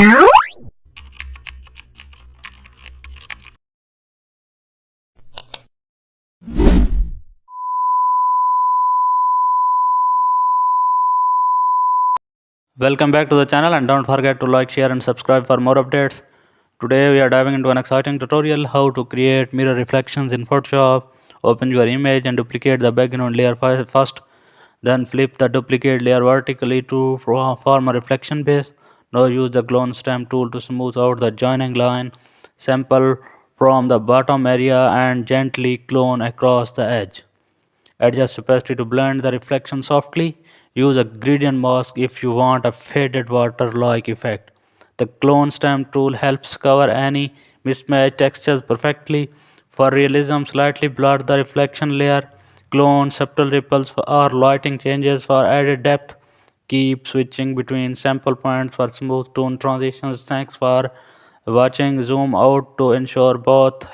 Welcome back to the channel, and don't forget to like, share and subscribe for more updates. Today we are diving into an exciting tutorial how to create mirror reflections in Photoshop. Open your image and duplicate the background layer first. Then flip the duplicate layer vertically to form a reflection base. Now use the clone stamp tool to smooth out the joining line. Sample from the bottom area and gently clone across the edge. Adjust opacity to blend the reflection softly. Use a gradient mask if you want a faded water-like effect. The clone stamp tool helps cover any mismatched textures perfectly. For realism, slightly blur the reflection layer. Clone subtle ripples or lighting changes for added depth. Keep switching between sample points for smooth tone transitions. Thanks for watching. Zoom out to ensure both